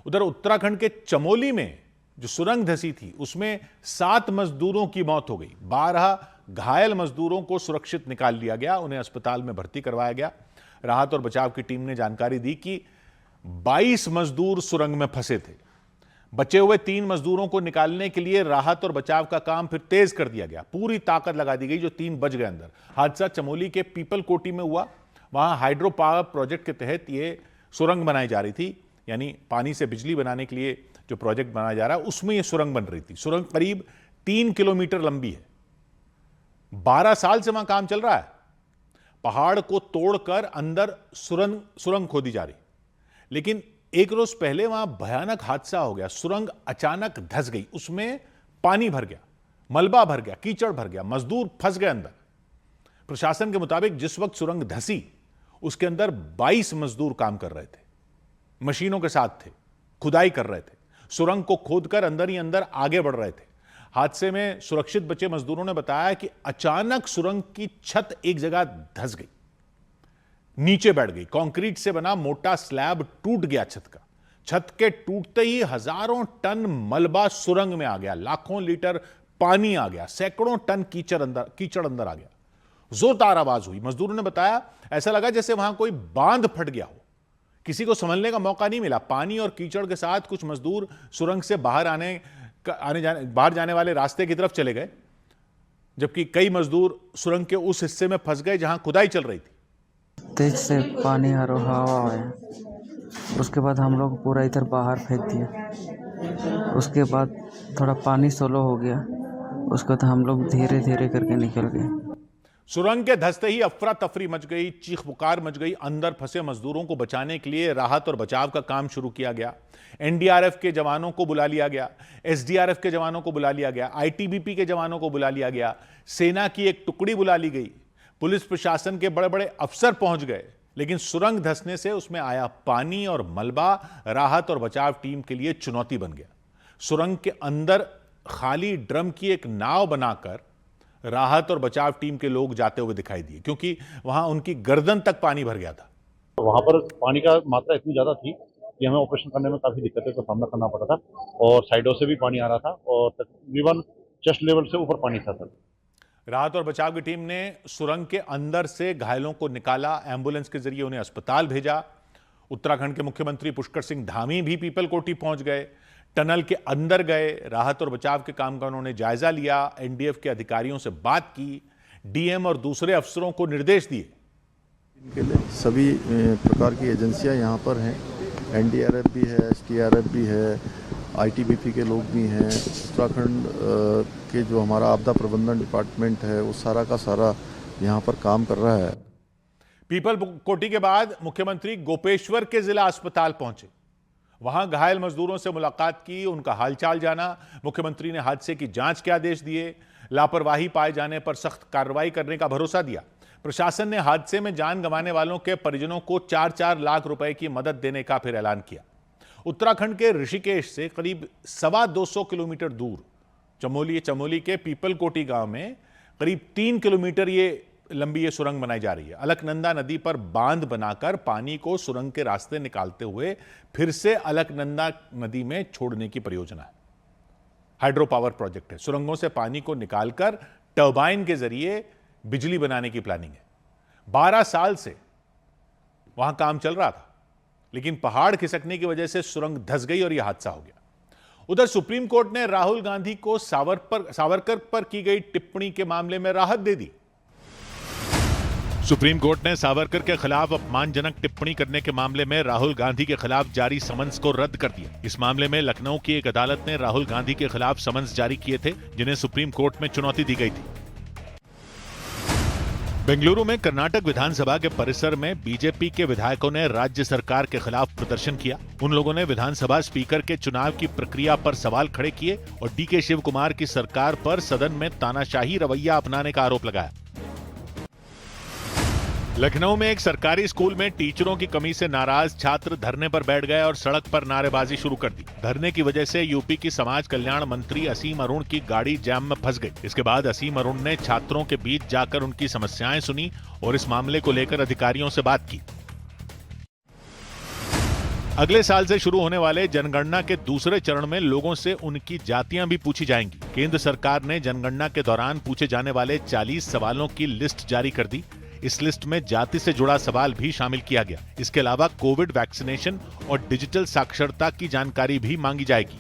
उधर उत्तराखंड के चमोली में जो सुरंग धसी थी उसमें 7 मजदूरों की मौत हो गई। 12 घायल मजदूरों को सुरक्षित निकाल लिया गया, उन्हें अस्पताल में भर्ती करवाया गया। राहत और बचाव की टीम ने जानकारी दी कि 22 मजदूर सुरंग में फंसे थे। बचे हुए 3 मजदूरों को निकालने के लिए राहत और बचाव का काम फिर तेज कर दिया गया, पूरी ताकत लगा दी गई। जो 3 बच गए अंदर। हादसा चमोली के पीपल कोटी में हुआ। वहां हाइड्रो पावर प्रोजेक्ट के तहत यह सुरंग बनाई जा रही थी, यानी पानी से बिजली बनाने के लिए जो प्रोजेक्ट बनाया जा रहा है उसमें यह सुरंग बन रही थी। सुरंग करीब 3 किलोमीटर लंबी है। 12 साल से वहां काम चल रहा है। पहाड़ को तोड़कर अंदर सुरंग खोदी जा रही, लेकिन एक रोज पहले वहां भयानक हादसा हो गया। सुरंग अचानक धंस गई, उसमें पानी भर गया, मलबा भर गया, कीचड़ भर गया, मजदूर फंस गए अंदर। प्रशासन के मुताबिक जिस वक्त सुरंग धंसी उसके अंदर 22 मजदूर काम कर रहे थे, मशीनों के साथ थे, खुदाई कर रहे थे, सुरंग को खोदकर अंदर ही अंदर आगे बढ़ रहे थे। हादसे में सुरक्षित बचे मजदूरों ने बताया कि अचानक सुरंग की छत एक जगह धंस गई, नीचे बैठ गई। कंक्रीट से बना मोटा स्लैब टूट गया छत का। छत के टूटते ही हजारों टन मलबा सुरंग में आ गया, लाखों लीटर पानी आ गया, सैकड़ों टन कीचड़ अंदर आ गया। जोरदार आवाज हुई। मजदूरों ने बताया ऐसा लगा जैसे वहां कोई बांध फट गया हो। किसी को संभलने का मौका नहीं मिला। पानी और कीचड़ के साथ कुछ मजदूर सुरंग से बाहर जाने वाले रास्ते की तरफ चले गए, जबकि कई मजदूर सुरंग के उस हिस्से में फंस गए जहां खुदाई चल रही थी। तेज से पानी हवा आया, उसके बाद हम लोग पूरा इधर बाहर फेंक दिया। उसके बाद थोड़ा पानी सोलो हो गया, उसके बाद हम लोग धीरे धीरे करके निकल गए। सुरंग के धंसते ही अफरा तफरी मच गई, चीख पुकार मच गई। अंदर फंसे मजदूरों को बचाने के लिए राहत और बचाव का काम शुरू किया गया। एनडीआरएफ के जवानों को बुला लिया गया, एसडीआरएफ के जवानों को बुला लिया गया, आईटीबीपी के जवानों को बुला लिया गया, सेना की एक टुकड़ी बुला ली गई, पुलिस प्रशासन के बड़े बड़े अफसर पहुंच गए। लेकिन सुरंग धंसने से उसमें आया पानी और मलबा राहत और बचाव टीम के लिए चुनौती बन गया। सुरंग के अंदर खाली ड्रम की एक नाव बनाकर राहत और बचाव टीम के लोग जाते हुए दिखाई दिए, क्योंकि वहां उनकी गर्दन तक पानी भर गया था। वहां पर पानी का मात्रा इतनी ज्यादा थी कि हमें ऑपरेशन करने में काफी दिक्कतें का सामना करना पड़ा था, और साइडों से भी पानी आ रहा था और तकरीबन चेस्ट लेवल से ऊपर पानी था सर। राहत और बचाव की टीम ने सुरंग के अंदर से घायलों को निकाला, एम्बुलेंस के जरिए उन्हें अस्पताल भेजा। उत्तराखंड के मुख्यमंत्री पुष्कर सिंह धामी भी पीपल कोटी पहुंच गए, टनल के अंदर गए, राहत और बचाव के काम का उन्होंने जायजा लिया, एनडीएफ के अधिकारियों से बात की, डीएम और दूसरे अफसरों को निर्देश दिए। इनके लिए सभी प्रकार की एजेंसियां यहाँ पर हैं। एनडीआरएफ भी है, एसडीआरएफ भी है, आईटीबीपी के लोग भी हैं। उत्तराखंड के जो हमारा आपदा प्रबंधन डिपार्टमेंट है वो सारा का सारा यहाँ पर काम कर रहा है। पीपल कोटी के बाद मुख्यमंत्री गोपेश्वर के जिला अस्पताल पहुंचे। वहां घायल मजदूरों से मुलाकात की, उनका हालचाल जाना। मुख्यमंत्री ने हादसे की जांच के आदेश दिए, लापरवाही पाए जाने पर सख्त कार्रवाई करने का भरोसा दिया। प्रशासन ने हादसे में जान गंवाने वालों के परिजनों को 4-4 लाख रुपए की मदद देने का फिर ऐलान किया। उत्तराखंड के ऋषिकेश से करीब 225 किलोमीटर दूर चमोली के पीपल कोटी गांव में करीब 3 किलोमीटर लंबी ये सुरंग बनाई जा रही है। अलकनंदा नदी पर बांध बनाकर पानी को सुरंग के रास्ते निकालते हुए फिर से अलकनंदा नदी में छोड़ने की परियोजना है। हाइड्रो पावर प्रोजेक्ट है। सुरंगों से पानी को निकालकर टरबाइन के जरिए बिजली बनाने की प्लानिंग है। 12 साल से वहां काम चल रहा था, लेकिन पहाड़ खिसकने की वजह से सुरंग धंस गई और यह हादसा हो गया। उधर सुप्रीम कोर्ट ने राहुल गांधी को सावरकर पर की गई टिप्पणी के मामले में राहत दे दी। सुप्रीम कोर्ट ने सावरकर के खिलाफ अपमानजनक टिप्पणी करने के मामले में राहुल गांधी के खिलाफ जारी समन्स को रद्द कर दिया। इस मामले में लखनऊ की एक अदालत ने राहुल गांधी के खिलाफ समन्स जारी किए थे, जिन्हें सुप्रीम कोर्ट में चुनौती दी गई थी। बेंगलुरु में कर्नाटक विधानसभा के परिसर में बीजेपी के विधायकों ने राज्य सरकार के खिलाफ प्रदर्शन किया। उन लोगों ने विधानसभा स्पीकर के चुनाव की प्रक्रिया पर सवाल खड़े किए और डीके शिव कुमार की सरकार पर सदन में तानाशाही रवैया अपनाने का आरोप लगाया। लखनऊ में एक सरकारी स्कूल में टीचरों की कमी से नाराज छात्र धरने पर बैठ गए और सड़क पर नारेबाजी शुरू कर दी। धरने की वजह से यूपी की समाज कल्याण मंत्री असीम अरुण की गाड़ी जैम में फंस गई। इसके बाद असीम अरुण ने छात्रों के बीच जाकर उनकी समस्याएं सुनी और इस मामले को लेकर अधिकारियों से बात की। अगले साल से शुरू होने वाले जनगणना के दूसरे चरण में लोगों से उनकी जातियां भी पूछी जाएंगी। केंद्र सरकार ने जनगणना के दौरान पूछे जाने वाले 40 सवालों की लिस्ट जारी कर दी। इस लिस्ट में जाति से जुड़ा सवाल भी शामिल किया गया। इसके अलावा कोविड वैक्सीनेशन और डिजिटल साक्षरता की जानकारी भी मांगी जाएगी।